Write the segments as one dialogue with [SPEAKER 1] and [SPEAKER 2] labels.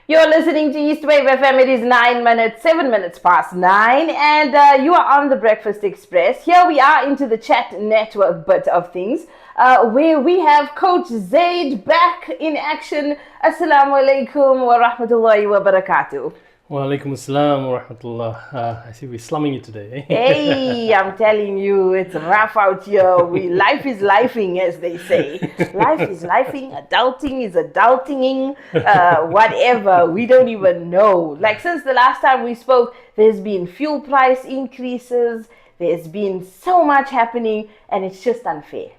[SPEAKER 1] You're listening to S2E15. It is 7 minutes past 9, and you are on the Breakfast Express. Here we are into the chat network bit of things, where we have Coach Zaid back in action. Assalamu alaikum wa rahmatullahi wa barakatuh.
[SPEAKER 2] Wa alaikum assalam wa rahmatullah. I see we're slumming it today.
[SPEAKER 1] Hey, I'm telling you, it's rough out here. Life is lifing, as they say. Life is lifing, adulting is adulting, whatever. We don't even know. Like, since the last time we spoke, there's been fuel price increases, there's been so much happening, and it's just unfair.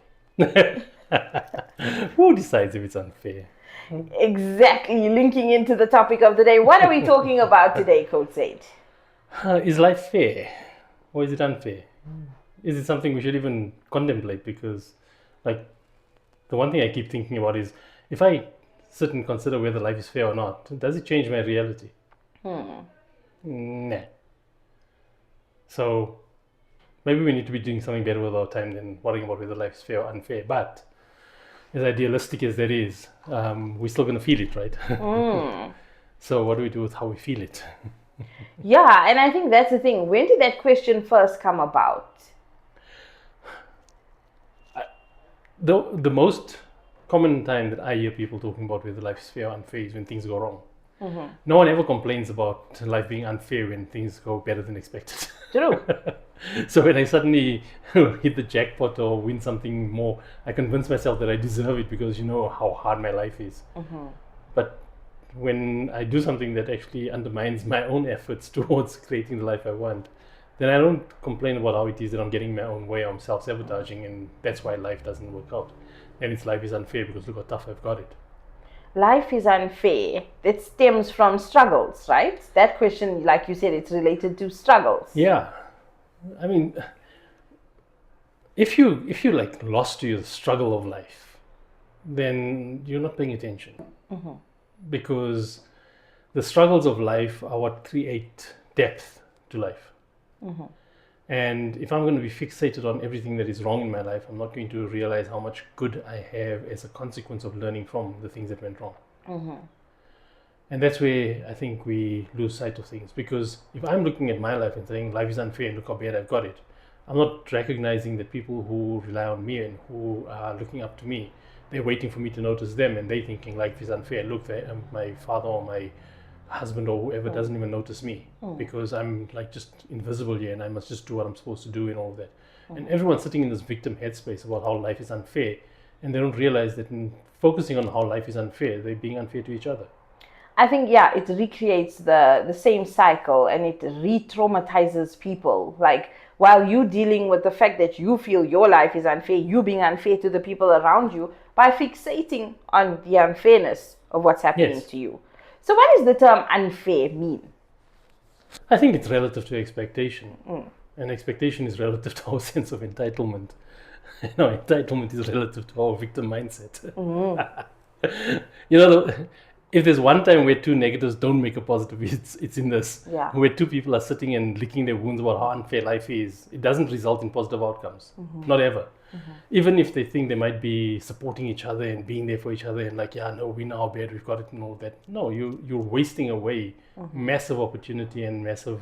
[SPEAKER 2] Who decides if it's unfair?
[SPEAKER 1] Exactly, linking into the topic of the day. What are we talking about today, Coach Zaid?
[SPEAKER 2] Is life fair or is it unfair? Is it something we should even contemplate? Because, like, the one thing I keep thinking about is if I sit and consider whether life is fair or not, does it change my reality? Nah. So maybe we need to be doing something better with our time than worrying about whether life is fair or unfair. But as idealistic as that is, we're still going to feel it, right? So what do we do with how we feel it?
[SPEAKER 1] Yeah, and I think that's the thing. When did that question first come about?
[SPEAKER 2] The most common time that I hear people talking about whether life is fair or unfair is when things go wrong. No one ever complains about life being unfair when things go better than expected.
[SPEAKER 1] True.
[SPEAKER 2] So when I suddenly hit the jackpot or win something more, I convince myself that I deserve it because you know how hard my life is. But when I do something that actually undermines my own efforts towards creating the life I want, then I don't complain about how it is that I'm getting my own way. I'm self-sabotaging, and that's why life doesn't work out. And it's life is unfair because look how tough I've got it.
[SPEAKER 1] Life is unfair. That stems from struggles, right? That question, like you said, it's related to struggles.
[SPEAKER 2] Yeah. I mean, if you like lost to your struggle of life, then you're not paying attention. Because the struggles of life are what create depth to life. And if I'm going to be fixated on everything that is wrong in my life, I'm not going to realize how much good I have as a consequence of learning from the things that went wrong. And that's where I think we lose sight of things. Because if I'm looking at my life and saying life is unfair and look how bad I've got it, I'm not recognizing that people who rely on me and who are looking up to me, they're waiting for me to notice them, and they're thinking life is unfair. Look, my father or my husband or whoever doesn't even notice me because I'm like just invisible here and I must just do what I'm supposed to do and all of that. And everyone's sitting in this victim headspace about how life is unfair, and they don't realize that in focusing on how life is unfair, they're being unfair to each other.
[SPEAKER 1] I think, yeah, it recreates the same cycle, and it re-traumatizes people. Like, while you dealing with the fact that you feel your life is unfair, you being unfair to the people around you by fixating on the unfairness of what's happening to you. So what does the term unfair mean?
[SPEAKER 2] I think it's relative to expectation. And expectation is relative to our sense of entitlement. No, entitlement is relative to our victim mindset. You know, if there's one time where two negatives don't make a positive, it's in this.
[SPEAKER 1] Yeah.
[SPEAKER 2] Where two people are sitting and licking their wounds about how unfair life is, it doesn't result in positive outcomes. Not ever. Even if they think they might be supporting each other and being there for each other and like, yeah, no, we know how bad we've got it and all that. No, you're wasting away massive opportunity and massive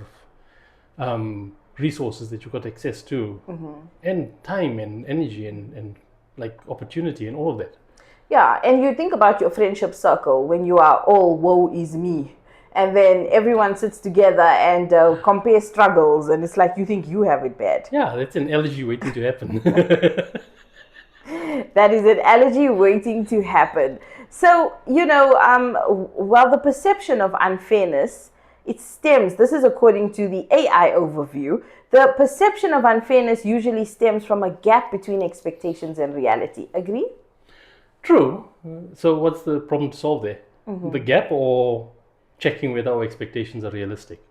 [SPEAKER 2] resources that you've got access to, and time and energy and like opportunity and all of that.
[SPEAKER 1] Yeah, and you think about your friendship circle when you are all woe is me, and then everyone sits together and compare struggles, and it's like you think you have it bad.
[SPEAKER 2] Yeah, that's an allergy waiting to happen.
[SPEAKER 1] That is an allergy waiting to happen. So, while the perception of unfairness, it stems, this is according to the AI overview, the perception of unfairness usually stems from a gap between expectations and reality. Agree?
[SPEAKER 2] True. So what's the problem to solve there? The gap or checking whether our expectations are realistic?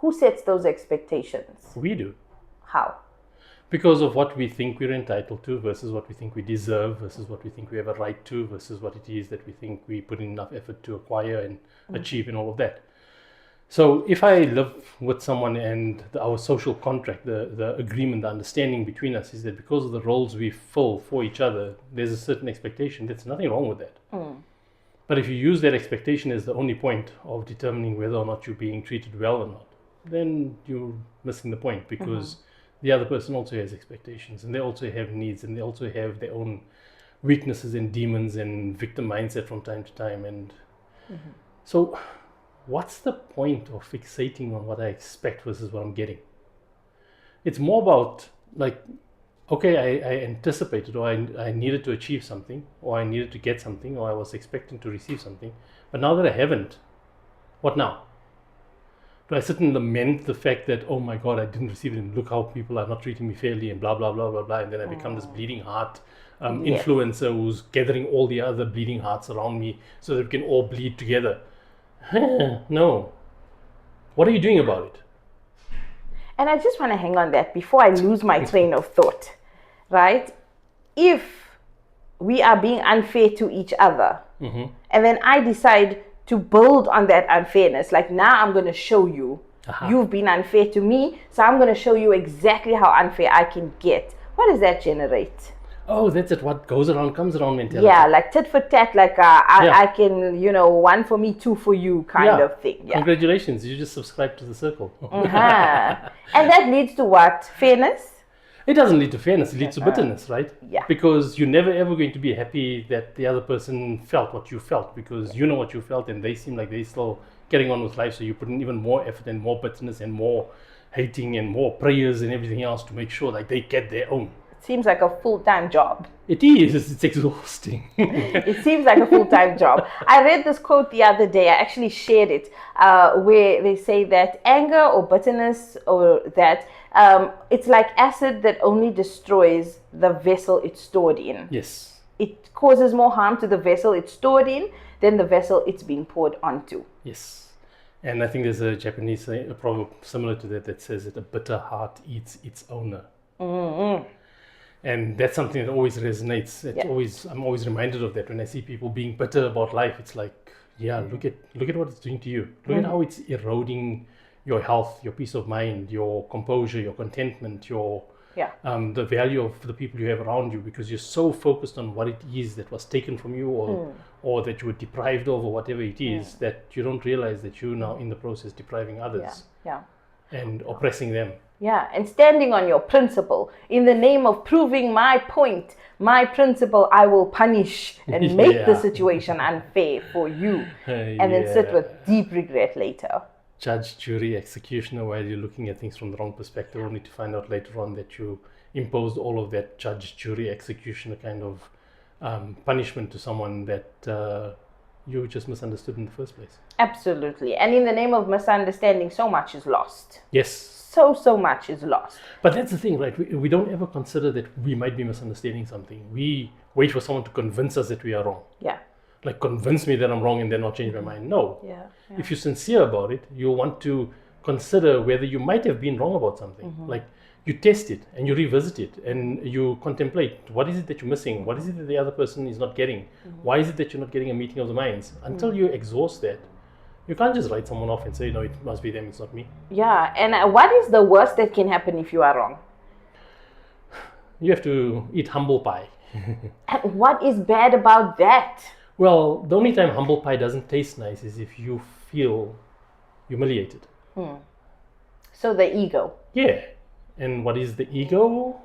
[SPEAKER 1] Who sets those expectations?
[SPEAKER 2] We do.
[SPEAKER 1] How?
[SPEAKER 2] Because of what we think we're entitled to versus what we think we deserve versus what we think we have a right to versus what it is that we think we put in enough effort to acquire and achieve and all of that. So if I live with someone and our social contract, the agreement, the understanding between us is that because of the roles we fill for each other, there's a certain expectation. There's nothing wrong with that. But if you use that expectation as the only point of determining whether or not you're being treated well or not, then you're missing the point, because the other person also has expectations, and they also have needs, and they also have their own weaknesses and demons and victim mindset from time to time. And so what's the point of fixating on what I expect versus what I'm getting? It's more about, like, okay, I anticipated, or I needed to achieve something, or I needed to get something, or I was expecting to receive something, but now that I haven't, what now? Do I sit and lament the fact that, oh my God, I didn't receive it, and look how people are not treating me fairly, and blah, blah, blah, blah, blah, and then I become this bleeding heart influencer who's gathering all the other bleeding hearts around me so that we can all bleed together? No. What are you doing about it?
[SPEAKER 1] And I just want to hang on that before I lose my train of thought, right? If we are being unfair to each other, and then I decide to build on that unfairness, like, now I'm going to show you, you've been unfair to me, so I'm going to show you exactly how unfair I can get. What does that generate?
[SPEAKER 2] Oh, that's it. What goes around comes around mentality.
[SPEAKER 1] Yeah, like tit for tat, like I can, one for me, two for you kind of thing. Yeah.
[SPEAKER 2] Congratulations, you just subscribed to the circle.
[SPEAKER 1] And that leads to what? Fairness?
[SPEAKER 2] It doesn't lead to fairness, it leads to bitterness, right?
[SPEAKER 1] Yeah.
[SPEAKER 2] Because you're never ever going to be happy that the other person felt what you felt, because you know what you felt and they seem like they're still getting on with life, so you put in even more effort and more bitterness and more hating and more prayers and everything else to make sure like they get their own.
[SPEAKER 1] Seems like a full-time job.
[SPEAKER 2] It is. It's exhausting.
[SPEAKER 1] It seems like a full-time job. I read this quote the other day. I actually shared it, where they say that anger or bitterness, or that it's like acid that only destroys the vessel it's stored in.
[SPEAKER 2] Yes.
[SPEAKER 1] It causes more harm to the vessel it's stored in than the vessel it's being poured onto.
[SPEAKER 2] Yes. And I think there's a Japanese a proverb similar to that says that a bitter heart eats its owner. And that's something that always resonates. I'm always reminded of that when I see people being bitter about life. It's like, look at what it's doing to you. Look at how it's eroding your health, your peace of mind, your composure, your contentment, your the value of the people you have around you, because you're so focused on what it is that was taken from you, or that you were deprived of, or whatever it is, that you don't realize that you're now in the process depriving others and oppressing them.
[SPEAKER 1] Yeah, and standing on your principle. In the name of proving my point, my principle, I will punish and make the situation unfair for you. And then sit with deep regret later.
[SPEAKER 2] Judge, jury, executioner, while you're looking at things from the wrong perspective, only to find out later on that you imposed all of that judge, jury, executioner kind of punishment to someone that you just misunderstood in the first place.
[SPEAKER 1] Absolutely. And in the name of misunderstanding, so much is lost.
[SPEAKER 2] Yes.
[SPEAKER 1] So much is lost.
[SPEAKER 2] But that's the thing, right? We don't ever consider that we might be misunderstanding something. We wait for someone to convince us that we are wrong.
[SPEAKER 1] Yeah.
[SPEAKER 2] Like, convince me that I'm wrong and then I'll change my mind. No. If you're sincere about it, you'll want to consider whether you might have been wrong about something. Like, you test it and you revisit it and you contemplate, what is it that you're missing? What is it that the other person is not getting? Why is it that you're not getting a meeting of the minds? Until you exhaust that, you can't just write someone off and say, no, it must be them, it's not me. Yeah,
[SPEAKER 1] and what is the worst that can happen if you are wrong?
[SPEAKER 2] You have to eat humble pie.
[SPEAKER 1] And what is bad about that?
[SPEAKER 2] Well, the only time humble pie doesn't taste nice is if you feel humiliated.
[SPEAKER 1] So the ego.
[SPEAKER 2] Yeah. And what is the ego?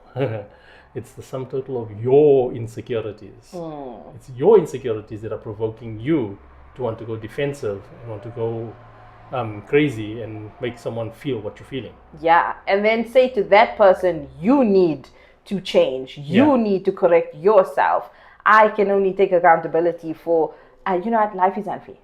[SPEAKER 2] It's the sum total of your insecurities. It's your insecurities that are provoking you to want to go defensive and want to go crazy and make someone feel what you're feeling. Yeah.
[SPEAKER 1] And then say to that person, you need to change. You need to correct yourself. I can only take accountability for, you know what, life is unfair.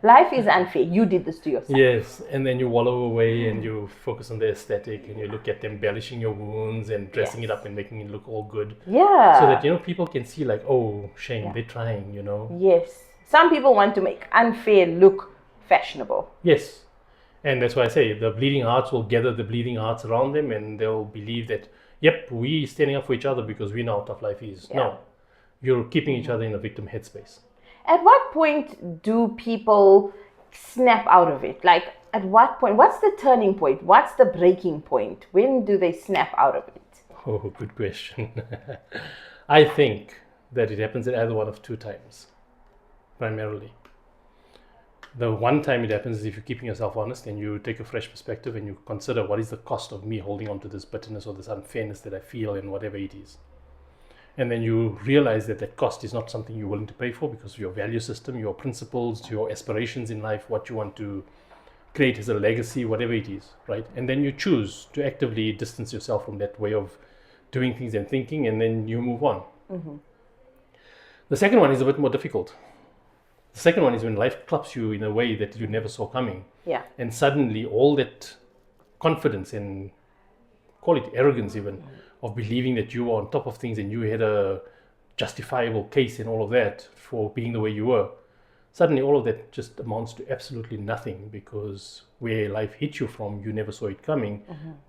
[SPEAKER 1] Life is unfair. You did this to yourself.
[SPEAKER 2] Yes, and then you wallow away and you focus on the aesthetic and you look at embellishing your wounds and dressing it up and making it look all good.
[SPEAKER 1] Yeah.
[SPEAKER 2] So that, people can see like, oh, shame, they're trying,
[SPEAKER 1] Yes. Some people want to make unfair look fashionable.
[SPEAKER 2] Yes. And that's why I say the bleeding hearts will gather the bleeding hearts around them and they'll believe that, yep, we standing up for each other because we know how tough life is. No, you're keeping each other in a victim headspace. At
[SPEAKER 1] what point do people snap out of it? Like, at what point? What's the turning point? What's the breaking point? When do they snap out of it?
[SPEAKER 2] Oh, good question. I think that it happens at either one of two times. primarily. The one time it happens is if you're keeping yourself honest and you take a fresh perspective and you consider what is the cost of me holding on to this bitterness or this unfairness that I feel and whatever it is. And then you realize that that cost is not something you're willing to pay for because of your value system, your principles, your aspirations in life, what you want to create as a legacy, whatever it is, right? And then you choose to actively distance yourself from that way of doing things and thinking, and then you move on. The second one is a bit more difficult. The second one is when life claps you in a way that you never saw coming.
[SPEAKER 1] Yeah.
[SPEAKER 2] And suddenly all that confidence and call it arrogance even of believing that you were on top of things and you had a justifiable case and all of that for being the way you were. Suddenly all of that just amounts to absolutely nothing because where life hit you from, you never saw it coming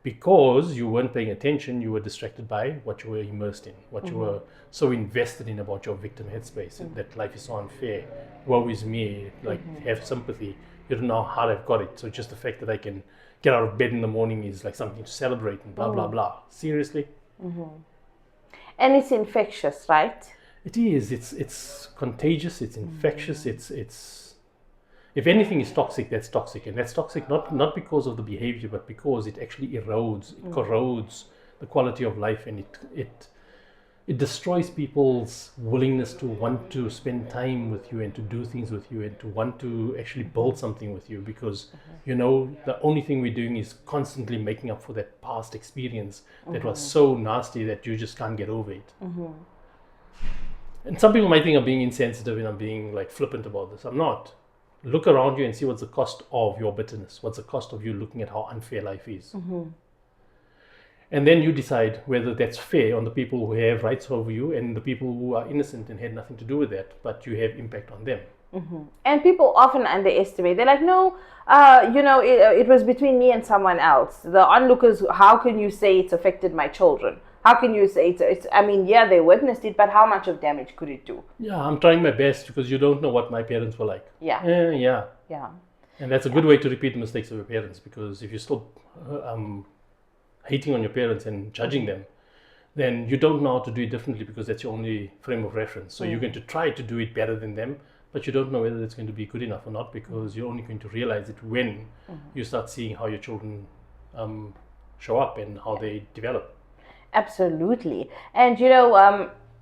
[SPEAKER 2] because you weren't paying attention, you were distracted by what you were immersed in, what you were so invested in about your victim headspace, that life is so unfair, woe is me, like have sympathy, you don't know how I've got it, so just the fact that I can get out of bed in the morning is like something to celebrate and blah, blah, blah. Seriously?
[SPEAKER 1] And it's infectious, right?
[SPEAKER 2] It is. It's contagious. It's infectious. It's if anything is toxic, that's toxic, and that's toxic not because of the behavior, but because it actually erodes, it corrodes the quality of life, and it destroys people's willingness to want to spend time with you and to do things with you and to want to actually build something with you because you know the only thing we're doing is constantly making up for that past experience that was so nasty that you just can't get over it. And some people might think I'm being insensitive and I'm being like flippant about this. I'm not. Look around you and see what's the cost of your bitterness. What's the cost of you looking at how unfair life is. And then you decide whether that's fair on the people who have rights over you and the people who are innocent and had nothing to do with that, but you have impact on them.
[SPEAKER 1] And people often underestimate. They're like, no, it was between me and someone else. The onlookers, how can you say it's affected my children? How can you say it's I mean, yeah, they witnessed it, but how much of damage could it do?
[SPEAKER 2] Yeah, I'm trying my best because you don't know what my parents were like.
[SPEAKER 1] Yeah.
[SPEAKER 2] Yeah. And that's a good way to repeat the mistakes of your parents, because if you're still hating on your parents and judging them, then you don't know how to do it differently because that's your only frame of reference. So you're going to try to do it better than them, but you don't know whether it's going to be good enough or not because you're only going to realize it when you start seeing how your children show up and how they develop.
[SPEAKER 1] Absolutely. And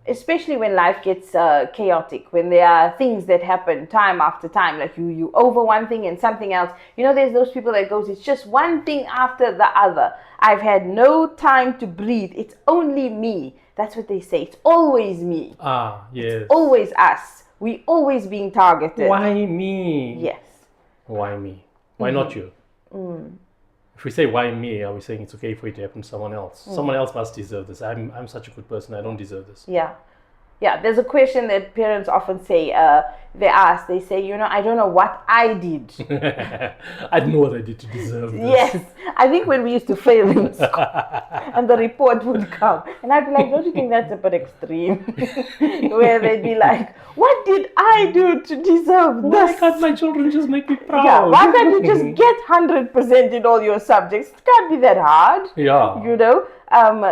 [SPEAKER 1] especially when life gets chaotic, when there are things that happen time after time, like you over one thing and something else, there's those people that goes, it's just one thing after the other. I've had no time to breathe. It's only me. That's what they say. It's always me.
[SPEAKER 2] Ah, yes.
[SPEAKER 1] It's always us. We always being targeted.
[SPEAKER 2] Why me?
[SPEAKER 1] Yes.
[SPEAKER 2] Why me? Why not you? If we say why me, are we saying it's okay for it to happen to someone else? Someone else must deserve this. I'm such a good person. I don't deserve this.
[SPEAKER 1] Yeah, there's a question that parents often say, they ask, they say, I don't know what I did.
[SPEAKER 2] I don't know what I did to deserve this.
[SPEAKER 1] Yes, I think when we used to fail in school and the report would come, and I'd be like, don't you think that's a bit extreme? Where they'd be like, what did I do to deserve this?
[SPEAKER 2] Why can't my children just make me proud?
[SPEAKER 1] Yeah, why can't you just get 100% in all your subjects? It can't be that hard.
[SPEAKER 2] Yeah.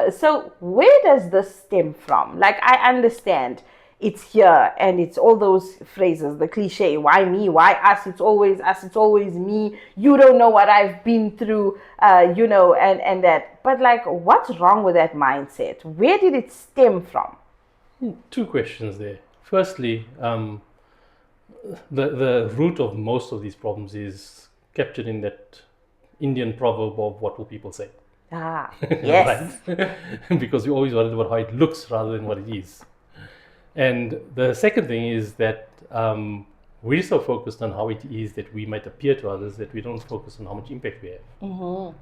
[SPEAKER 1] So where does this stem from? Like, I understand it's here and it's all those phrases, the cliche, why me, why us, it's always us, it's always me, you don't know what I've been through, and that. But like, what's wrong with that mindset? Where did it stem from?
[SPEAKER 2] Two questions there. Firstly, the root of most of these problems is captured in that Indian proverb of what will people say.
[SPEAKER 1] Ah, yes.
[SPEAKER 2] Because we always worried about how it looks rather than what it is. And the second thing is that we're so focused on how it is that we might appear to others that we don't focus on how much impact we have.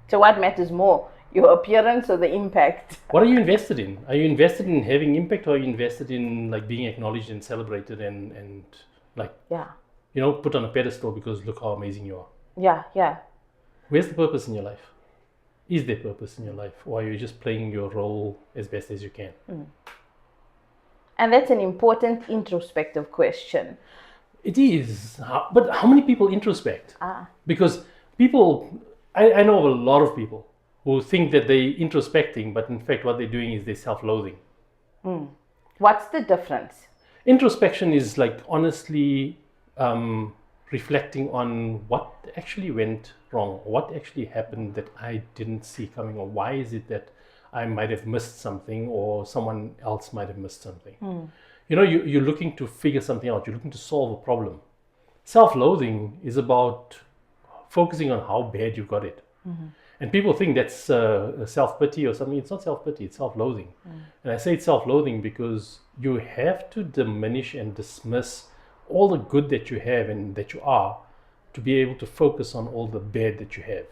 [SPEAKER 1] So what matters more, your appearance or the impact?
[SPEAKER 2] What are you invested in? Are you invested in having impact, or are you invested in like being acknowledged and celebrated and like, put on a pedestal because look how amazing you are?
[SPEAKER 1] Yeah.
[SPEAKER 2] Where's the purpose in your life? Is there purpose in your life, or are you just playing your role as best as you can?
[SPEAKER 1] And that's an important introspective question.
[SPEAKER 2] It is. But how many people introspect? Because people, I know of a lot of people who think that they're introspecting, but in fact what they're doing is they're self-loathing.
[SPEAKER 1] What's the difference?
[SPEAKER 2] Introspection is like honestly reflecting on what actually went wrong, what actually happened that I didn't see coming, or why is it that I might have missed something or someone else might have missed something. You know, you're looking to figure something out, you're looking to solve a problem. Self-loathing is about focusing on how bad you got it. And people think that's self-pity or something. It's not self-pity, it's self-loathing. And I say it's self-loathing because you have to diminish and dismiss all the good that you have and that you are to be able to focus on all the bad that you have.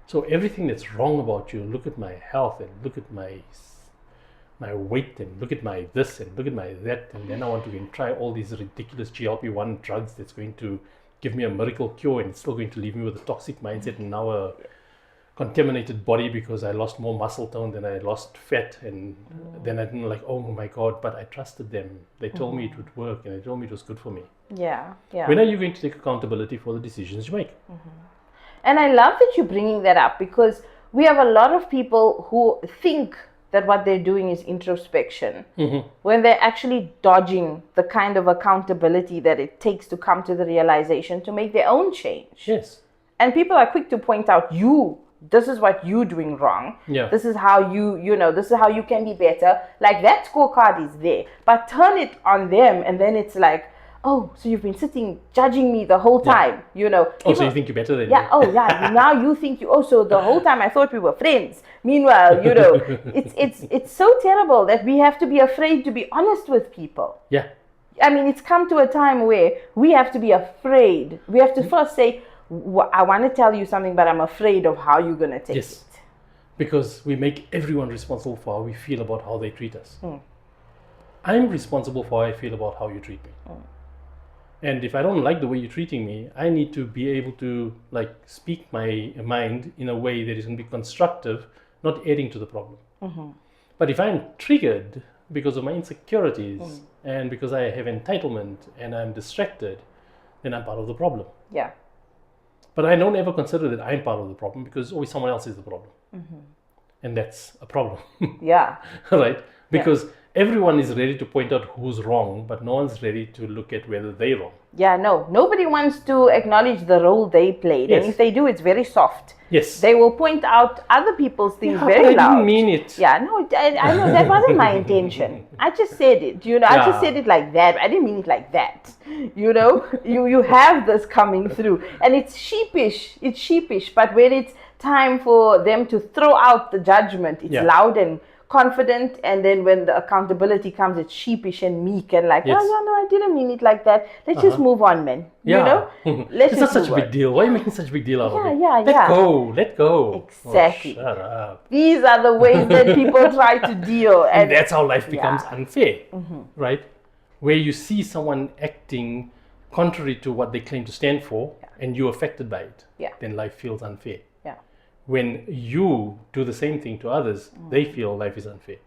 [SPEAKER 2] So everything that's wrong about you, look at my health and look at my weight and look at my this and look at my that, and then I want to go and try all these ridiculous GLP-1 drugs that's going to give me a miracle cure, and it's still going to leave me with a toxic mindset and now a contaminated body because I lost more muscle tone than I lost fat, and then I didn't like, oh my God, but I trusted them. They told me it would work and they told me it was good for me.
[SPEAKER 1] Yeah.
[SPEAKER 2] When are you going to take accountability for the decisions you make?
[SPEAKER 1] And I love that you're bringing that up, because we have a lot of people who think that what they're doing is introspection when they're actually dodging the kind of accountability that it takes to come to the realization to make their own change.
[SPEAKER 2] Yes.
[SPEAKER 1] And people are quick to point out, this is what you're doing wrong.
[SPEAKER 2] Yeah.
[SPEAKER 1] This is how this is how you can be better. Like, that scorecard is there, but turn it on them and then it's like, oh, so you've been sitting judging me the whole time, People,
[SPEAKER 2] So you think you're better than
[SPEAKER 1] yeah,
[SPEAKER 2] me?
[SPEAKER 1] oh yeah, now you think so the whole time I thought we were friends. Meanwhile, it's so terrible that we have to be afraid to be honest with people.
[SPEAKER 2] Yeah.
[SPEAKER 1] I mean, it's come to a time where we have to be afraid. We have to first say, I want to tell you something, but I'm afraid of how you're going to take it.
[SPEAKER 2] Because we make everyone responsible for how we feel about how they treat us. I'm responsible for how I feel about how you treat me. And if I don't like the way you're treating me, I need to be able to speak my mind in a way that is going to be constructive, not adding to the problem. But if I'm triggered because of my insecurities and because I have entitlement and I'm distracted, then I'm part of the problem.
[SPEAKER 1] Yeah.
[SPEAKER 2] But I don't ever consider that I'm part of the problem, because always someone else is the problem. And that's a problem.
[SPEAKER 1] Yeah.
[SPEAKER 2] Right? Because everyone is ready to point out who's wrong, but no one's ready to look at whether they're wrong.
[SPEAKER 1] Yeah, no. Nobody wants to acknowledge the role they played.
[SPEAKER 2] Yes.
[SPEAKER 1] And if they do, it's very soft.
[SPEAKER 2] Yes.
[SPEAKER 1] They will point out other people's things
[SPEAKER 2] Yeah,
[SPEAKER 1] very
[SPEAKER 2] but I
[SPEAKER 1] loud.
[SPEAKER 2] didn't mean it.
[SPEAKER 1] Yeah, no, I know that wasn't my intention. I just said it, I just said it like that. I didn't mean it like that. You have this coming through, and it's sheepish. It's sheepish, but when it's time for them to throw out the judgment, it's loud and confident, and then when the accountability comes, it's sheepish and meek and like, oh no, I didn't mean it like that. Let's just move on, man.
[SPEAKER 2] Yeah.
[SPEAKER 1] Let's
[SPEAKER 2] it's not such a big deal. Why are you making such a big deal out of it? Let go.
[SPEAKER 1] Exactly.
[SPEAKER 2] Oh, shut up.
[SPEAKER 1] These are the ways that people try to deal,
[SPEAKER 2] and that's how life becomes unfair, right? Where you see someone acting contrary to what they claim to stand for, and you're affected by it. Then life feels unfair. When you do the same thing to others, they feel life is unfair.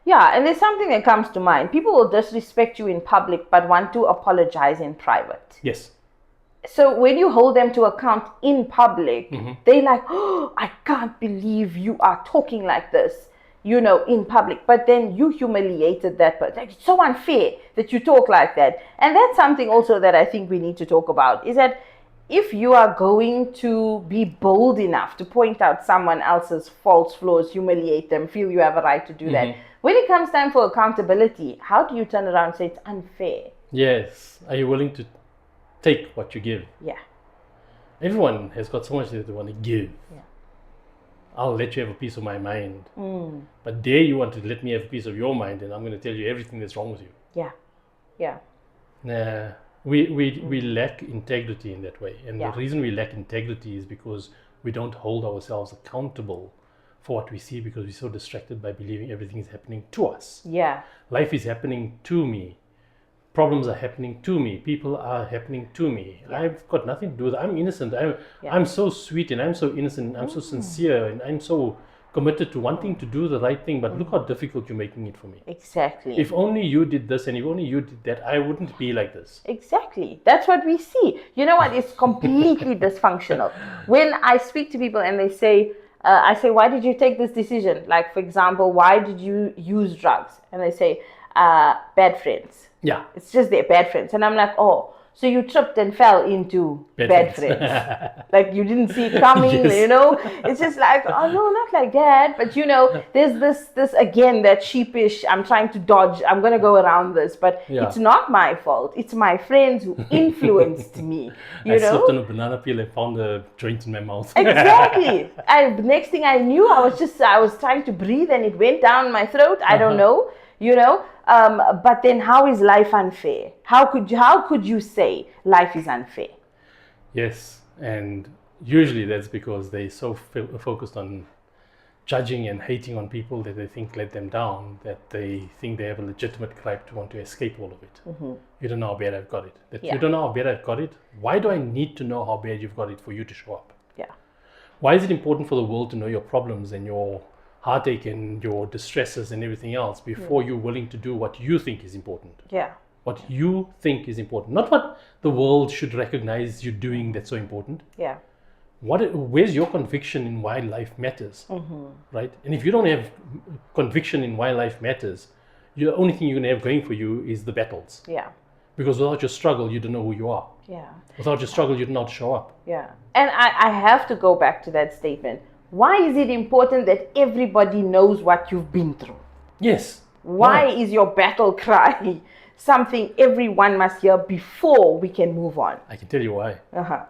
[SPEAKER 1] Yeah, and there's something that comes to mind. People will disrespect you in public, but want to apologize in private.
[SPEAKER 2] Yes.
[SPEAKER 1] So when you hold them to account in public, they're like, oh, I can't believe you are talking like this, in public. But then you humiliated that person. It's so unfair that you talk like that. And that's something also that I think we need to talk about, is that if you are going to be bold enough to point out someone else's false flaws, humiliate them, feel you have a right to do that, when it comes time for accountability, how do you turn around and say it's unfair?
[SPEAKER 2] Yes. Are you willing to take what you give?
[SPEAKER 1] Yeah.
[SPEAKER 2] Everyone has got so much that they want to give.
[SPEAKER 1] Yeah.
[SPEAKER 2] I'll let you have a piece of my mind. But dare you want to let me have a piece of your mind, and I'm going to tell you everything that's wrong with you.
[SPEAKER 1] Yeah. Yeah.
[SPEAKER 2] Nah. We lack integrity in that way. And the reason we lack integrity is because we don't hold ourselves accountable for what we see, because we're so distracted by believing everything is happening to us.
[SPEAKER 1] Yeah.
[SPEAKER 2] Life is happening to me. Problems are happening to me. People are happening to me. I've got nothing to do with it. I'm innocent. I'm so sweet, and I'm so innocent. I'm so sincere, and I'm so committed to wanting to do the right thing, but look how difficult you're making it for me.
[SPEAKER 1] Exactly.
[SPEAKER 2] If only you did this and if only you did that, I wouldn't be like this.
[SPEAKER 1] Exactly. That's what we see. You know what? It's completely dysfunctional. When I speak to people and they say, I say, why did you take this decision? Like, for example, why did you use drugs? And they say, bad friends.
[SPEAKER 2] Yeah.
[SPEAKER 1] It's just they're bad friends. And I'm like, oh, so you tripped and fell into bad friends. Like you didn't see it coming,
[SPEAKER 2] Yes.
[SPEAKER 1] you know? It's just like, oh no, not like that. But you know, there's this again, that sheepish, I'm trying to dodge, I'm gonna go around this, but
[SPEAKER 2] Yeah.
[SPEAKER 1] it's not my fault. It's my friends who influenced me. You
[SPEAKER 2] I
[SPEAKER 1] know?
[SPEAKER 2] slipped on a banana peel and found a joint in my mouth.
[SPEAKER 1] Exactly. Next thing I knew, I was trying to breathe and it went down my throat. I don't know, you know. But then, how is life unfair? How could you say life is unfair?
[SPEAKER 2] Yes, and usually that's because they're so focused on judging and hating on people that they think let them down, that they think they have a legitimate gripe to want to escape all of it. You don't know how bad I've got it. That
[SPEAKER 1] Yeah.
[SPEAKER 2] you don't know how bad I've got it. Why do I need to know how bad you've got it for you to show up?
[SPEAKER 1] Yeah.
[SPEAKER 2] Why is it important for the world to know your problems and your heartache and your distresses and everything else before you're willing to do what you think is important?
[SPEAKER 1] Yeah.
[SPEAKER 2] What you think is important, not what the world should recognize you doing that's so important.
[SPEAKER 1] Yeah.
[SPEAKER 2] Where's your conviction in why life matters, right? And if you don't have conviction in why life matters, the only thing you're going to have going for you is the battles.
[SPEAKER 1] Yeah.
[SPEAKER 2] Because without your struggle, you don't know who you are.
[SPEAKER 1] Yeah.
[SPEAKER 2] Without your struggle, you don't know how to show up.
[SPEAKER 1] Yeah. And I have to go back to that statement. Why is it important that everybody knows what you've been through?
[SPEAKER 2] Yes.
[SPEAKER 1] Why is your battle cry something everyone must hear before we can move on?
[SPEAKER 2] I can tell you why.
[SPEAKER 1] Uh-huh.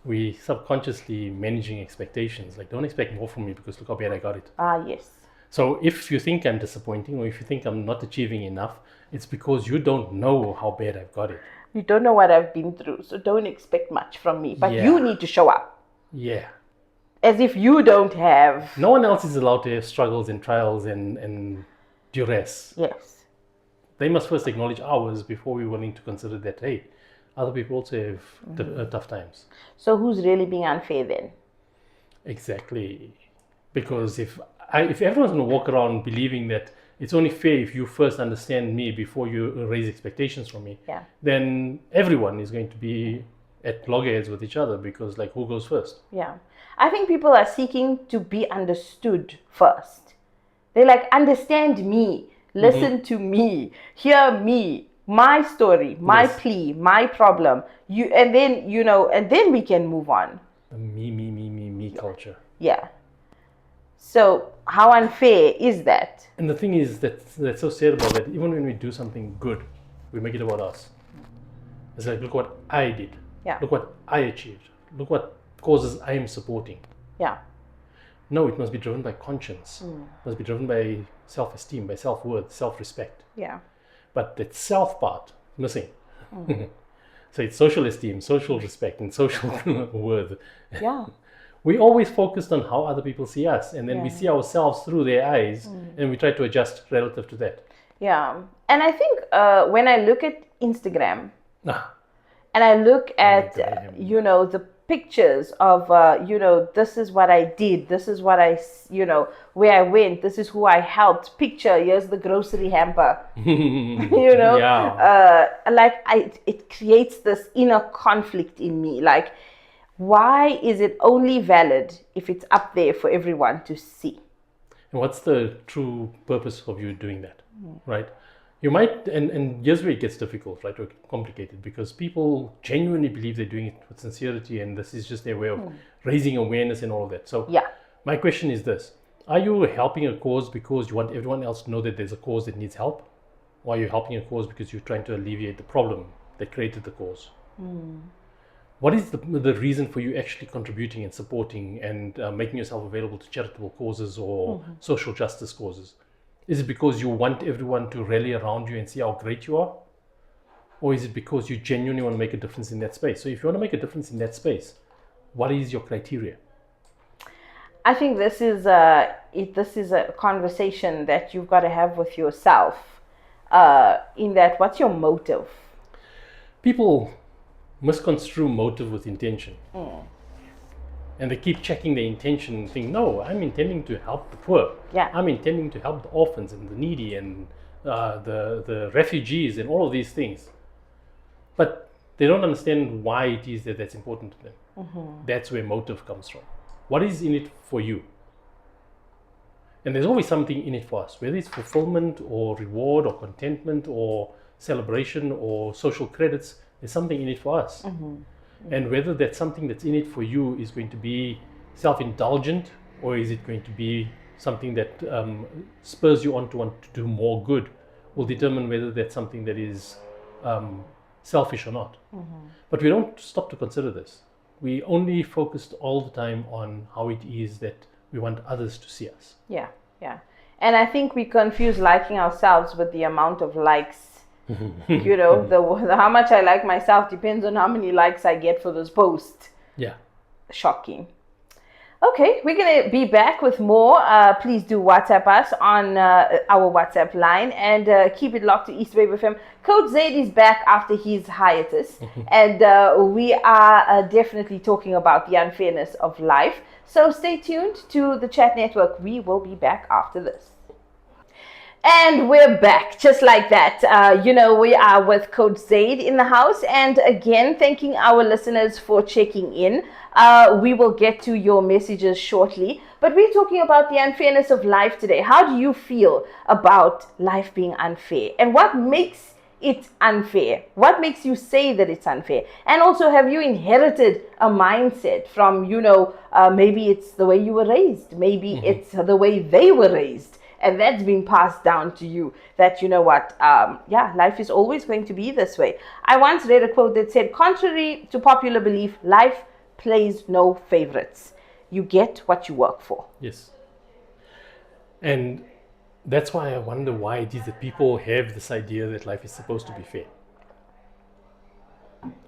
[SPEAKER 2] We subconsciously managing expectations. Like, don't expect more from me because look how bad I got it.
[SPEAKER 1] Ah, yes.
[SPEAKER 2] So if you think I'm disappointing or if you think I'm not achieving enough, it's because you don't know how bad I've got it.
[SPEAKER 1] You don't know what I've been through, so don't expect much from me. But
[SPEAKER 2] Yeah.
[SPEAKER 1] you need to show up.
[SPEAKER 2] Yeah.
[SPEAKER 1] As if you don't have.
[SPEAKER 2] No one else is allowed to have struggles and trials and duress.
[SPEAKER 1] Yes.
[SPEAKER 2] They must first acknowledge ours before we're willing to consider that, hey, other people also have tough times.
[SPEAKER 1] So who's really being unfair then?
[SPEAKER 2] Exactly. Because if everyone's going to walk around believing that it's only fair if you first understand me before you raise expectations from me,
[SPEAKER 1] Yeah.
[SPEAKER 2] then everyone is going to be at loggerheads with each other because, like, who goes first?
[SPEAKER 1] Yeah. I think people are seeking to be understood first. They're like, understand me, listen to me, hear me, my story, my
[SPEAKER 2] Yes.
[SPEAKER 1] plea, my problem. And then we can move on.
[SPEAKER 2] The me culture.
[SPEAKER 1] Yeah. So how unfair is that?
[SPEAKER 2] And the thing is that's so sad about that. Even when we do something good, we make it about us. It's like, look what I did.
[SPEAKER 1] Yeah.
[SPEAKER 2] Look what I achieved. Look what causes I am supporting.
[SPEAKER 1] Yeah.
[SPEAKER 2] No, it must be driven by conscience. It must be driven by self-esteem, by self-worth, self-respect.
[SPEAKER 1] Yeah.
[SPEAKER 2] But that self part missing. So it's social esteem, social respect, and social worth.
[SPEAKER 1] Yeah.
[SPEAKER 2] We always focused on how other people see us, and then we see ourselves through their eyes, and we try to adjust relative to that.
[SPEAKER 1] Yeah. And I think when I look at Instagram
[SPEAKER 2] Ah,
[SPEAKER 1] and I look at,
[SPEAKER 2] Instagram.
[SPEAKER 1] the pictures of, this is what I did, this is what where I went, this is who I helped. Picture, here's the grocery hamper.
[SPEAKER 2] Yeah.
[SPEAKER 1] It creates this inner conflict in me. Like, why is it only valid if it's up there for everyone to see?
[SPEAKER 2] And what's the true purpose of you doing that, right? You might, and here's where it gets difficult, right, or complicated, because people genuinely believe they're doing it with sincerity, and this is just their way of raising awareness and all of that. So
[SPEAKER 1] Yeah.
[SPEAKER 2] my question is this: are you helping a cause because you want everyone else to know that there's a cause that needs help? Or are you helping a cause because you're trying to alleviate the problem that created the cause? What is the reason for you actually contributing and supporting and making yourself available to charitable causes or social justice causes? Is it because you want everyone to rally around you and see how great you are? Or is it because you genuinely want to make a difference in that space? So if you want to make a difference in that space, what is your criteria?
[SPEAKER 1] I think this is a conversation that you've got to have with yourself. In that, what's your motive?
[SPEAKER 2] People misconstrue motive with intention. And they keep checking their intention and think, no, I'm intending to help the poor.
[SPEAKER 1] Yeah.
[SPEAKER 2] I'm intending to help the orphans and the needy and the refugees and all of these things. But they don't understand why it is that's important to them. That's where motive comes from. What is in it for you? And there's always something in it for us, whether it's fulfillment or reward or contentment or celebration or social credits, there's something in it for us. And whether that something that's in it for you is going to be self-indulgent, or is it going to be something that spurs you on to want to do more good, will determine whether that's something that is selfish or not. But we don't stop to consider this. We only focused all the time on how it is that we want others to see us.
[SPEAKER 1] Yeah, yeah. And I think we confuse liking ourselves with the amount of likes. You know, the how much I like myself depends on how many likes I get for this post.
[SPEAKER 2] Yeah.
[SPEAKER 1] Shocking. Okay, we're going to be back with more. Please do WhatsApp us on our WhatsApp line, and keep it locked to S2E15 FM. Coach Zaid is back after his hiatus, and we are definitely talking about the unfairness of life. So stay tuned to the Chat Network. We will be back after this. And we're back just like that. You know, we are with Coach Zaid in the house. And again, thanking our listeners for checking in. We will get to your messages shortly. But we're talking about the unfairness of life today. How do you feel about life being unfair? And what makes it unfair? What makes you say that it's unfair? And also, have you inherited a mindset from, you know, maybe it's the way you were raised. Maybe it's the way they were raised. And that's been passed down to you, that, you know what, life is always going to be this way. I once read a quote that said, contrary to popular belief, life plays no favorites. You get what you work for.
[SPEAKER 2] Yes. And that's why I wonder why it is that people have this idea that life is supposed to be fair.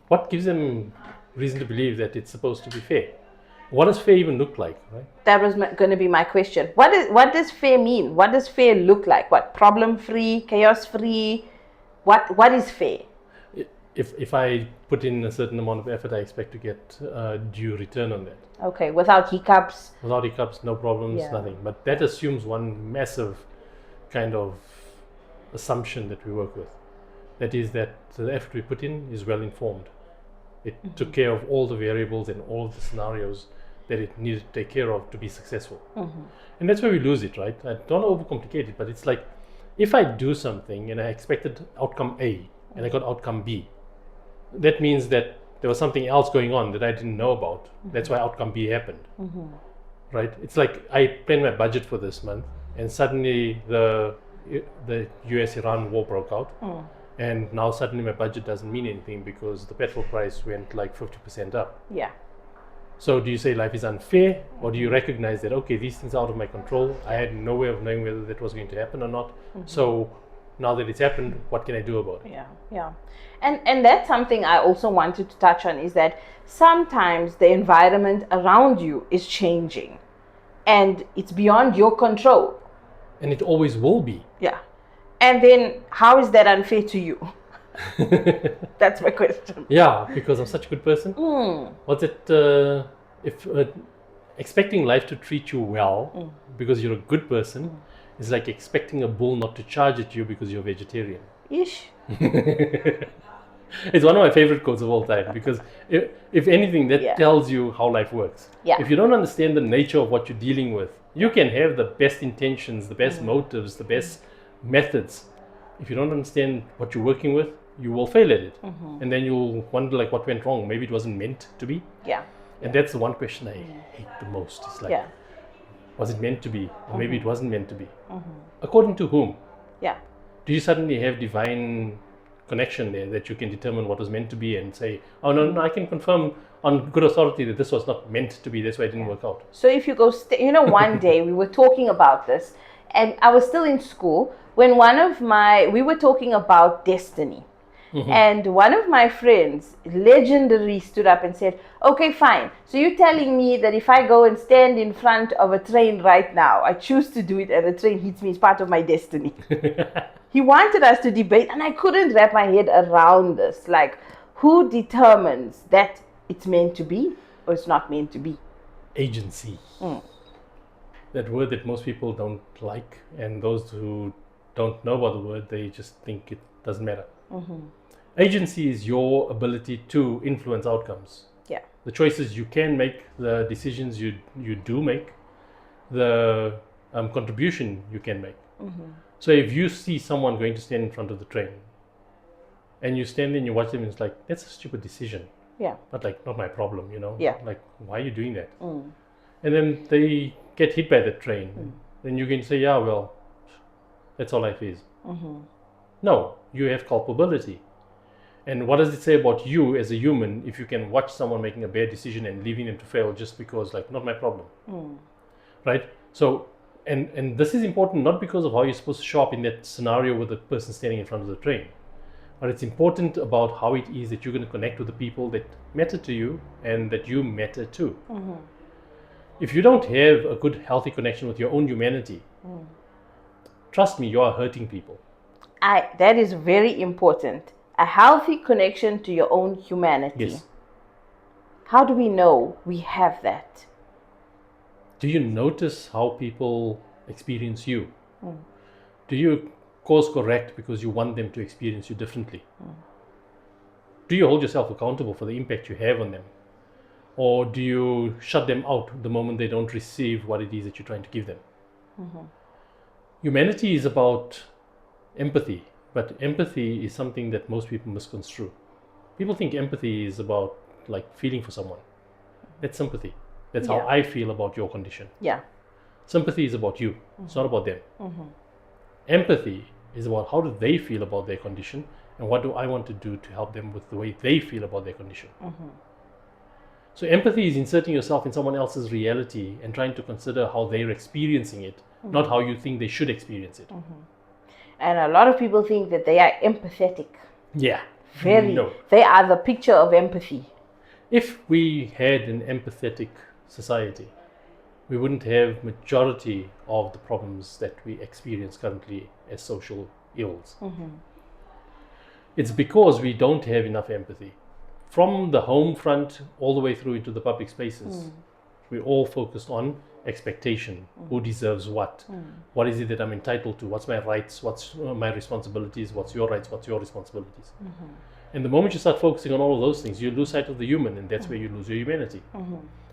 [SPEAKER 2] What gives them reason to believe that it's supposed to be fair? What does fair even look like, right? That
[SPEAKER 1] was going to be my question. What does fair mean? What does fair look like? What, problem-free, chaos-free? What is fair?
[SPEAKER 2] If I put in a certain amount of effort, I expect to get due return on that.
[SPEAKER 1] Okay, without hiccups?
[SPEAKER 2] Without hiccups, no problems, nothing. But that assumes one massive kind of assumption that we work with. That is that the effort we put in is well informed. It took care of all the variables and all the scenarios that it needed to take care of to be successful. And that's where we lose it, right? I don't overcomplicate it, but it's like, if I do something and I expected outcome A and I got outcome B, that means that there was something else going on that I didn't know about. That's why outcome B happened, right? It's like I planned my budget for this month, and suddenly the US-Iran war broke out. And now suddenly my budget doesn't mean anything because the petrol price went like 50% up.
[SPEAKER 1] Yeah.
[SPEAKER 2] So do you say life is unfair, or do you recognize that, okay, these things are out of my control? I had no way of knowing whether that was going to happen or not. So now that it's happened, what can I do about it?
[SPEAKER 1] Yeah, yeah. And that's something I also wanted to touch on, is that sometimes the environment around you is changing and it's beyond your control.
[SPEAKER 2] And it always will be.
[SPEAKER 1] Yeah. And then how is that unfair to you? That's my question.
[SPEAKER 2] Yeah, because I'm such a good person. What's it, if expecting life to treat you well because you're a good person is like expecting a bull not to charge at you because you're vegetarian.
[SPEAKER 1] Ish.
[SPEAKER 2] It's one of my favorite quotes of all time, because if anything, that tells you how life works.
[SPEAKER 1] Yeah.
[SPEAKER 2] If you don't understand the nature of what you're dealing with, you can have the best intentions, the best motives, the best methods. If you don't understand what you're working with, you will fail at it. And then you'll wonder like what went wrong. Maybe it wasn't meant to be.
[SPEAKER 1] Yeah.
[SPEAKER 2] And that's the one question I hate the most. It's like, was it meant to be? Or maybe it wasn't meant to be. According to whom?
[SPEAKER 1] Yeah.
[SPEAKER 2] Do you suddenly have divine connection there that you can determine what was meant to be and say, oh no, I can confirm on good authority that this was not meant to be, that's why it didn't work out?
[SPEAKER 1] So if you go, one day we were talking about this, and I was still in school when we were talking about destiny. And one of my friends, legendary, stood up and said, okay, fine. So you're telling me that if I go and stand in front of a train right now, I choose to do it and the train hits me, it's part of my destiny. He wanted us to debate, and I couldn't wrap my head around this. Like, who determines that it's meant to be or it's not meant to be?
[SPEAKER 2] Agency. That word that most people don't like, and those who don't know about the word, they just think it doesn't matter. Agency is your ability to influence outcomes.
[SPEAKER 1] Yeah.
[SPEAKER 2] The choices you can make, the decisions you do make, the contribution you can make. So if you see someone going to stand in front of the train, and you stand there and you watch them, and it's like, that's a stupid decision.
[SPEAKER 1] Yeah.
[SPEAKER 2] But like, not my problem,
[SPEAKER 1] Yeah.
[SPEAKER 2] Like, why are you doing that? And then they get hit by the train. Then you can say, yeah, well, that's how life is. No, you have culpability. And what does it say about you as a human if you can watch someone making a bad decision and leaving them to fail just because, like, not my problem, right? So, and this is important not because of how you're supposed to show up in that scenario with the person standing in front of the train, but it's important about how it is that you're going to connect with the people that matter to you and that you matter to. If you don't have a good, healthy connection with your own humanity, trust me, you are hurting people.
[SPEAKER 1] That is very important. A healthy connection to your own humanity.
[SPEAKER 2] Yes.
[SPEAKER 1] How do we know we have that?
[SPEAKER 2] Do you notice how people experience you? Do you course correct because you want them to experience you differently? Do you hold yourself accountable for the impact you have on them? Or do you shut them out the moment they don't receive what it is that you're trying to give them? Humanity is about empathy, but empathy is something that most people misconstrue. People think empathy is about like feeling for someone. That's sympathy. That's how I feel about your condition.
[SPEAKER 1] Yeah.
[SPEAKER 2] Sympathy is about you. It's not about them. Empathy is about how do they feel about their condition and what do I want to do to help them with the way they feel about their condition. So empathy is inserting yourself in someone else's reality and trying to consider how they're experiencing it, not how you think they should experience it.
[SPEAKER 1] And a lot of people think that they are empathetic.
[SPEAKER 2] Yeah.
[SPEAKER 1] Very.
[SPEAKER 2] No.
[SPEAKER 1] They are the picture of empathy.
[SPEAKER 2] If we had an empathetic society, we wouldn't have majority of the problems that we experience currently as social ills. It's because we don't have enough empathy. From the home front all the way through into the public spaces, we're all focused on expectation. Who deserves what? What is it that I'm entitled to? What's my rights? What's my responsibilities? What's your rights? What's your responsibilities? And the moment you start focusing on all of those things, you lose sight of the human, and that's where you lose your humanity.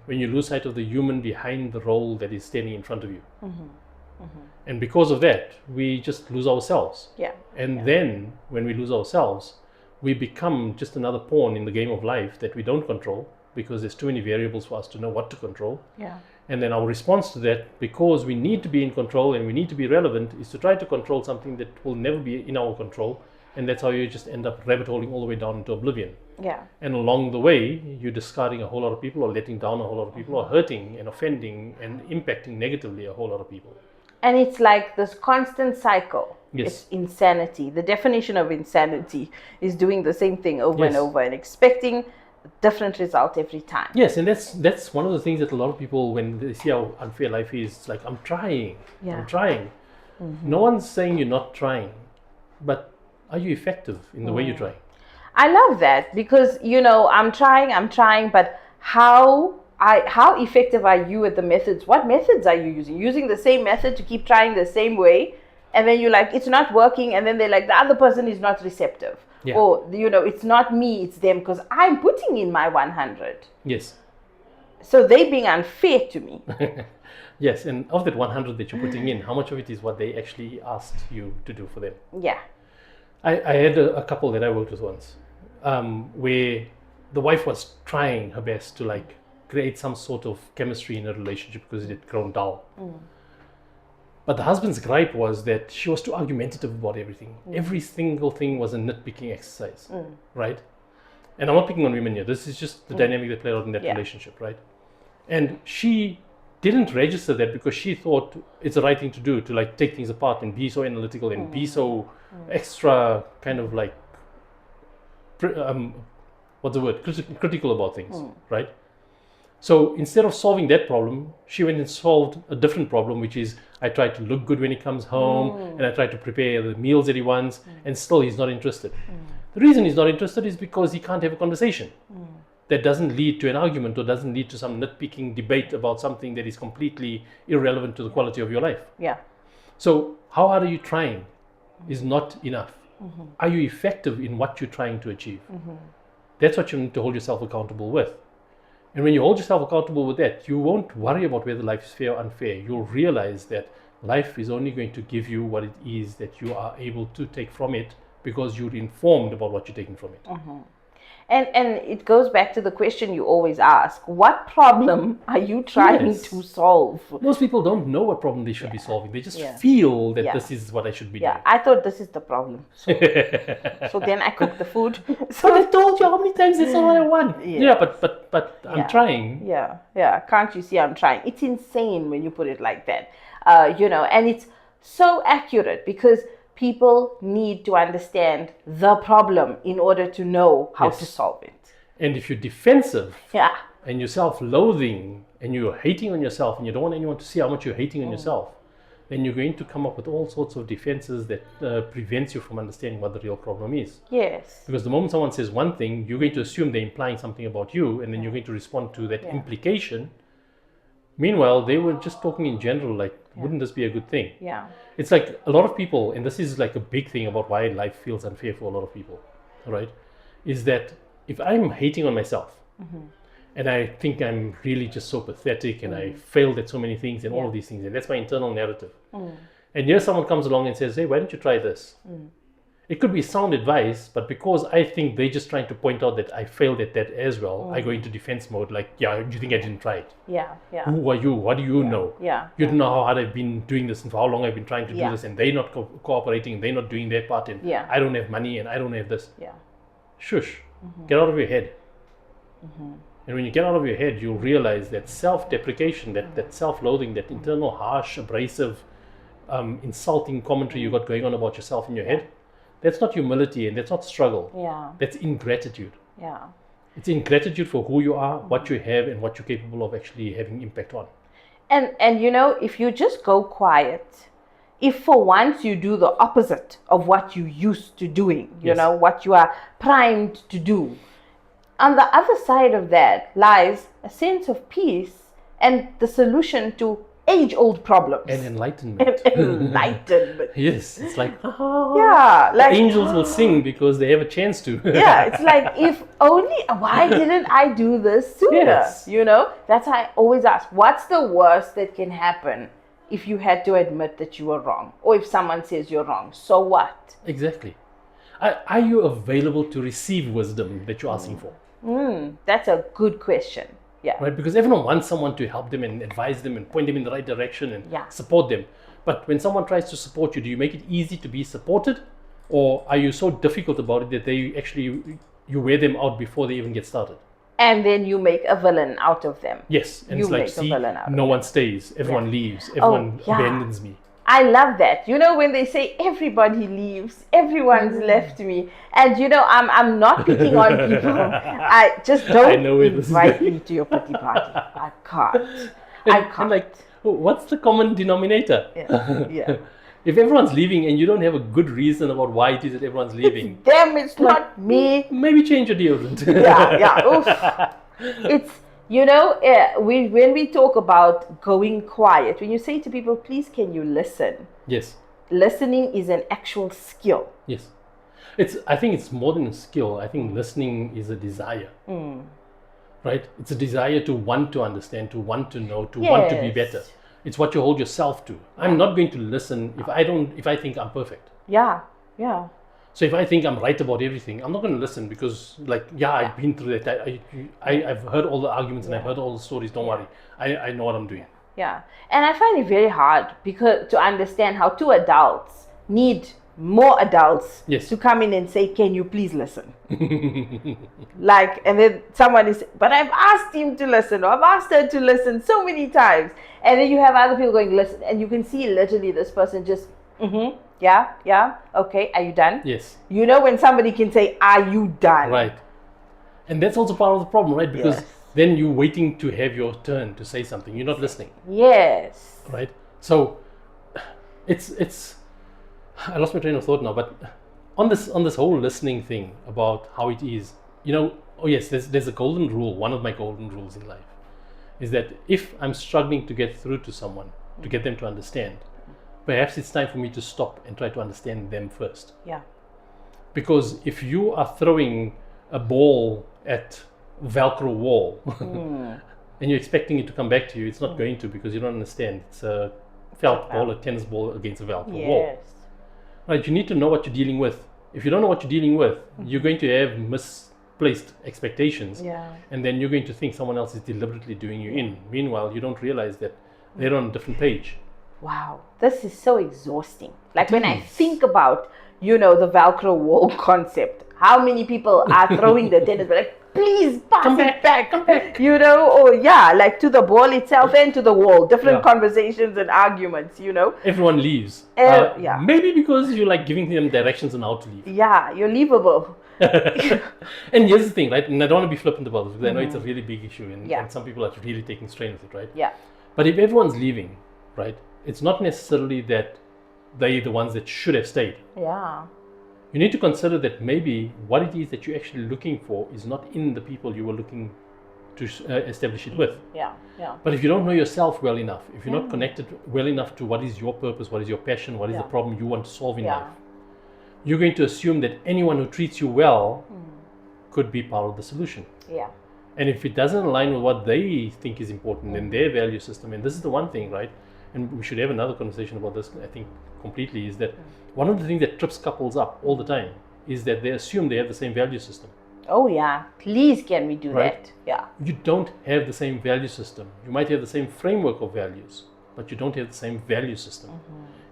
[SPEAKER 2] When you lose sight of the human behind the role that is standing in front of you. And because of that, we just lose ourselves. And then when we lose ourselves, we become just another pawn in the game of life that we don't control because there's too many variables for us to know what to control. And then our response to that, because we need to be in control and we need to be relevant, is to try to control something that will never be in our control. And that's how you just end up rabbit holing all the way down into oblivion. And along the way, you're discarding a whole lot of people, or letting down a whole lot of people, or hurting and offending and impacting negatively a whole lot of people.
[SPEAKER 1] And it's like this constant cycle.
[SPEAKER 2] Yes.
[SPEAKER 1] It's insanity. The definition of insanity is doing the same thing over and
[SPEAKER 2] Yes.
[SPEAKER 1] over and expecting a different result every time.
[SPEAKER 2] Yes, and that's one of the things that a lot of people, when they see how unfair life is, it's like, I'm trying. I'm trying. No one's saying you're not trying, but are you effective in the way you're trying?
[SPEAKER 1] I love that because, you know, I'm trying, but how effective are you at the methods? What methods are you using? Using the same method to keep trying the same way, and then you're like, it's not working, and then they're like, the other person is not receptive. Or, you know, it's not me, it's them, because I'm putting in my 100.
[SPEAKER 2] Yes.
[SPEAKER 1] So they're being unfair to me.
[SPEAKER 2] Yes, and of that 100 that you're putting in, how much of it is what they actually asked you to do for them?
[SPEAKER 1] Yeah.
[SPEAKER 2] I had a couple that I worked with once, where the wife was trying her best to like create some sort of chemistry in a relationship because it had grown dull. But the husband's gripe was that she was too argumentative about everything. Every single thing was a nitpicking exercise, right? And I'm not picking on women here. This is just the dynamic that played out in that relationship, right? And she didn't register that because she thought it's the right thing to do, to like take things apart and be so analytical and be so extra kind of like, what's the word? Critical about things, right? So instead of solving that problem, she went and solved a different problem, which is I try to look good when he comes home and I try to prepare the meals that he wants, and still he's not interested. The reason he's not interested is because he can't have a conversation that doesn't lead to an argument or doesn't lead to some nitpicking debate about something that is completely irrelevant to the quality of your life. So how hard are you trying is not enough. Are you effective in what you're trying to achieve? That's what you need to hold yourself accountable with. And when you hold yourself accountable with that, you won't worry about whether life is fair or unfair. You'll realize that life is only going to give you what it is that you are able to take from it because you're informed about what you're taking from it.
[SPEAKER 1] And it goes back to the question you always ask: what problem are you trying
[SPEAKER 2] Yes.
[SPEAKER 1] to solve?
[SPEAKER 2] Most people don't know what problem they should be solving. They just
[SPEAKER 1] Yeah.
[SPEAKER 2] feel that
[SPEAKER 1] Yeah.
[SPEAKER 2] this is what I should be
[SPEAKER 1] Yeah, I thought this is the problem. So, so then I cook the food. So
[SPEAKER 2] I told you how many times that's all I want.
[SPEAKER 1] Yeah.
[SPEAKER 2] Yeah, but
[SPEAKER 1] Yeah.
[SPEAKER 2] I'm trying.
[SPEAKER 1] Yeah. Can't you see I'm trying? It's insane when you put it like that. And it's so accurate because people need to understand the problem in order to know how
[SPEAKER 2] Yes.
[SPEAKER 1] to solve it.
[SPEAKER 2] And if you're defensive
[SPEAKER 1] Yeah.
[SPEAKER 2] and you're self-loathing and you're hating on yourself and you don't want anyone to see how much you're hating on yourself, then you're going to come up with all sorts of defenses that prevents you from understanding what the real problem is.
[SPEAKER 1] Yes.
[SPEAKER 2] Because the moment someone says one thing, you're going to assume they're implying something about you, and then you're going to respond to that implication. Meanwhile, they were just talking in general, like, wouldn't this be a good thing?
[SPEAKER 1] Yeah.
[SPEAKER 2] It's like a lot of people, and this is like a big thing about why life feels unfair for a lot of people, right? Is that if I'm hating on myself, and I think I'm really just so pathetic and I failed at so many things and all of these things, and that's my internal narrative. And here someone comes along and says, hey, why don't you try this? It could be sound advice, but because I think they're just trying to point out that I failed at that as well, I go into defense mode, like, yeah, do you think I didn't try it?
[SPEAKER 1] Yeah.
[SPEAKER 2] Who are you? What do you know?
[SPEAKER 1] Yeah.
[SPEAKER 2] You don't know how hard I've been doing this and for how long I've been trying to do this, and they're not cooperating, they're not doing their part, and I don't have money and I don't have this.
[SPEAKER 1] Yeah.
[SPEAKER 2] Shush. Get out of your head. And when you get out of your head, you'll realize that self-deprecation, that self-loathing, that internal harsh, abrasive, insulting commentary you got going on about yourself in your head, that's not humility and that's not struggle.
[SPEAKER 1] Yeah.
[SPEAKER 2] That's ingratitude.
[SPEAKER 1] Yeah.
[SPEAKER 2] It's ingratitude for who you are, what you have, and what you're capable of actually having impact on.
[SPEAKER 1] And if you just go quiet, if for once you do the opposite of what you used to doing, what you are primed to do, on the other side of that lies a sense of peace and the solution to age-old problems.
[SPEAKER 2] And enlightenment.
[SPEAKER 1] Enlightenment.
[SPEAKER 2] Yes, it's like,
[SPEAKER 1] Yeah, like
[SPEAKER 2] angels will sing because they have a chance to.
[SPEAKER 1] Yeah, it's like, if only, why didn't I do this sooner?
[SPEAKER 2] Yes.
[SPEAKER 1] That's why I always ask, what's the worst that can happen if you had to admit that you were wrong, or if someone says you're wrong? So what?
[SPEAKER 2] Exactly. Are you available to receive wisdom that you're asking for?
[SPEAKER 1] That's a good question. Yeah.
[SPEAKER 2] Right, because everyone wants someone to help them and advise them and point them in the right direction and
[SPEAKER 1] Yeah.
[SPEAKER 2] support them. But when someone tries to support you, do you make it easy to be supported, or are you so difficult about it that you wear them out before they even get started?
[SPEAKER 1] And then you make a villain out of them.
[SPEAKER 2] Yes, and
[SPEAKER 1] You
[SPEAKER 2] it's like,
[SPEAKER 1] make a
[SPEAKER 2] see,
[SPEAKER 1] villain out of
[SPEAKER 2] no one stays, everyone leaves, everyone
[SPEAKER 1] yeah.
[SPEAKER 2] abandons me.
[SPEAKER 1] I love that. When they say everybody leaves, everyone's left me. And I'm not picking on people. I just don't
[SPEAKER 2] know where this is
[SPEAKER 1] invite
[SPEAKER 2] going.
[SPEAKER 1] me to your pity party. I can't.
[SPEAKER 2] And like, what's the common denominator?
[SPEAKER 1] Yeah.
[SPEAKER 2] If everyone's leaving and you don't have a good reason about why it is that everyone's leaving,
[SPEAKER 1] Them, it's not me.
[SPEAKER 2] maybe change your deodorant.
[SPEAKER 1] Yeah. Oof. It's, when we talk about going quiet, when you say to people, please, can you listen?
[SPEAKER 2] Yes.
[SPEAKER 1] Listening is an actual skill.
[SPEAKER 2] Yes. I think it's more than a skill. I think listening is a desire. Right? It's a desire to want to understand, to want to know, to want to be better. It's what you hold yourself to. I'm not going to listen if I think I'm perfect.
[SPEAKER 1] Yeah.
[SPEAKER 2] So if I think I'm right about everything, I'm not going to listen because, I've been through that. I've heard all the arguments and I've heard all the stories. Don't worry. I know what I'm doing.
[SPEAKER 1] Yeah. And I find it very hard to understand how two adults need more adults to come in and say, can you please listen? And then someone is, but I've asked him to listen, or I've asked her to listen so many times. And then you have other people going, listen. And you can see literally this person just, yeah, okay, are you done?
[SPEAKER 2] Yes.
[SPEAKER 1] When somebody can say, are you done?
[SPEAKER 2] Right. And that's also part of the problem, right? Because then you're waiting to have your turn to say something. You're not listening.
[SPEAKER 1] Yes.
[SPEAKER 2] Right? So it's I lost my train of thought now, but on this whole listening thing about how it is, there's a golden rule. One of my golden rules in life is that if I'm struggling to get through to someone, to get them to understand, perhaps it's time for me to stop and try to understand them first.
[SPEAKER 1] Yeah.
[SPEAKER 2] Because if you are throwing a ball at Velcro wall and you're expecting it to come back to you, it's not going to, because you don't understand. It's a felt ball, a tennis ball against a Velcro wall.
[SPEAKER 1] Yes.
[SPEAKER 2] Right? You need to know what you're dealing with. If you don't know what you're dealing with, you're going to have misplaced expectations, and then you're going to think someone else is deliberately doing you in. Meanwhile, you don't realize that they're on a different page.
[SPEAKER 1] Wow, this is so exhausting. Like when I think about, the Velcro wall concept, how many people are throwing the tennis ball, like, please pass it back,
[SPEAKER 2] come back.
[SPEAKER 1] or like to the ball itself and to the wall, different conversations and arguments,
[SPEAKER 2] Everyone leaves. Maybe because you like giving them directions on how to leave.
[SPEAKER 1] Yeah, you're leavable.
[SPEAKER 2] And here's the thing, right? And I don't want to be flippant about this because I know it's a really big issue and some people are really taking strain with it, right?
[SPEAKER 1] Yeah.
[SPEAKER 2] But if everyone's leaving, right, it's not necessarily that they're the ones that should have stayed.
[SPEAKER 1] Yeah.
[SPEAKER 2] You need to consider that maybe what it is that you're actually looking for is not in the people you were looking to establish it with.
[SPEAKER 1] Yeah.
[SPEAKER 2] But if you don't know yourself well enough, if you're not connected well enough to what is your purpose, what is your passion, what is the problem you want to solve in life, you're going to assume that anyone who treats you well could be part of the solution.
[SPEAKER 1] Yeah.
[SPEAKER 2] And if it doesn't align with what they think is important in their value system, and this is the one thing, right? And we should have another conversation about this, I think, completely, is that one of the things that trips couples up all the time is that they assume they have the same value system.
[SPEAKER 1] Oh yeah, please can we do that? Yeah.
[SPEAKER 2] You don't have the same value system. You might have the same framework of values, but you don't have the same value system.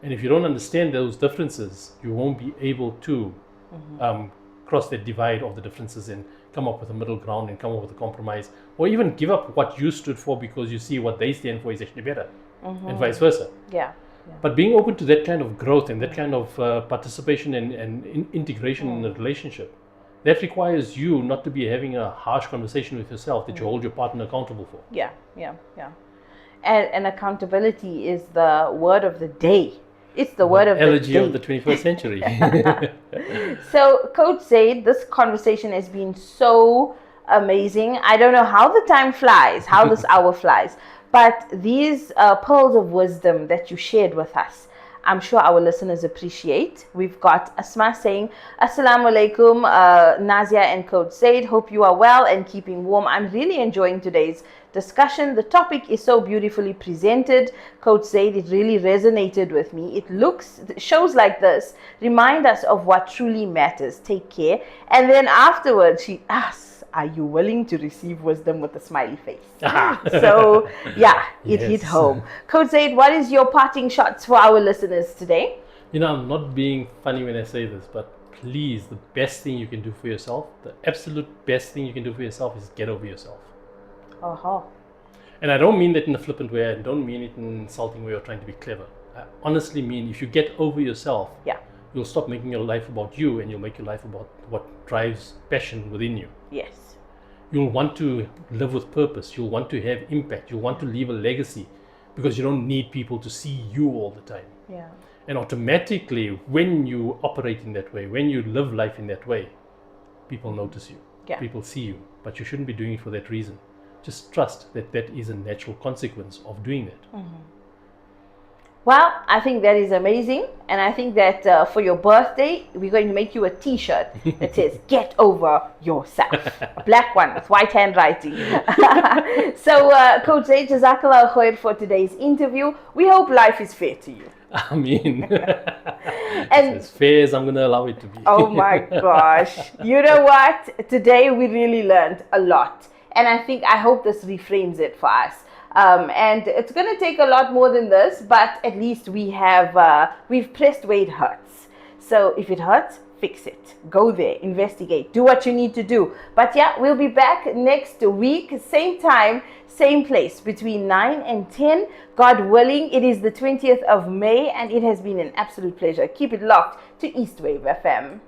[SPEAKER 2] And if you don't understand those differences, you won't be able to cross that divide of the differences and come up with a middle ground and come up with a compromise, or even give up what you stood for because you see what they stand for is actually better, and vice versa.
[SPEAKER 1] Yeah.
[SPEAKER 2] But being open to that kind of growth and that kind of participation and integration in a relationship, that requires you not to be having a harsh conversation with yourself that you hold your partner accountable for.
[SPEAKER 1] Yeah. And accountability is the word of the day. It's the word of the day.
[SPEAKER 2] Elegy of the 21st century.
[SPEAKER 1] So, Coach Zaid, this conversation has been so amazing. I don't know how the time flies, how this hour flies, but these pearls of wisdom that you shared with us, I'm sure our listeners appreciate. We've got Asma saying, Assalamu alaikum, Nazia and Coach Zaid. Hope you are well and keeping warm. I'm really enjoying today's discussion. The topic is so beautifully presented. Coach Zaid, it really resonated with me. Shows like this remind us of what truly matters. Take care. And then afterwards, she asks, are you willing to receive wisdom with a smiley face? So, it hit home. Coach Zaid, what is your parting shots for our listeners today?
[SPEAKER 2] I'm not being funny when I say this, but please, the best thing you can do for yourself, the absolute best thing you can do for yourself is get over yourself. And I don't mean that in a flippant way. I don't mean it in an insulting way or trying to be clever. I honestly mean if you get over yourself, you'll stop making your life about you and you'll make your life about what drives passion within you.
[SPEAKER 1] Yes.
[SPEAKER 2] You'll want to live with purpose. You'll want to have impact. You'll want to leave a legacy because you don't need people to see you all the time.
[SPEAKER 1] Yeah.
[SPEAKER 2] And automatically, when you operate in that way, when you live life in that way, people notice you.
[SPEAKER 1] Yeah.
[SPEAKER 2] People see you. But you shouldn't be doing it for that reason. Just trust that that is a natural consequence of doing that.
[SPEAKER 1] Well, I think that is amazing. And I think that for your birthday, we're going to make you a t-shirt that says, get over yourself. A black one with white handwriting. So, Coach Zaid, Jazakallah khair for today's interview. We hope life is fair to you.
[SPEAKER 2] I mean,
[SPEAKER 1] and
[SPEAKER 2] as fair as I'm going to allow it to be.
[SPEAKER 1] Oh my gosh. You know what? Today we really learned a lot. And I hope this reframes it for us. And it's going to take a lot more than this, but at least we've pressed where it hurts. So if it hurts, fix it. Go there, investigate, do what you need to do. But we'll be back next week, same time, same place, between 9 and 10. God willing, it is the 20th of May, and it has been an absolute pleasure. Keep it locked to Eastwave FM.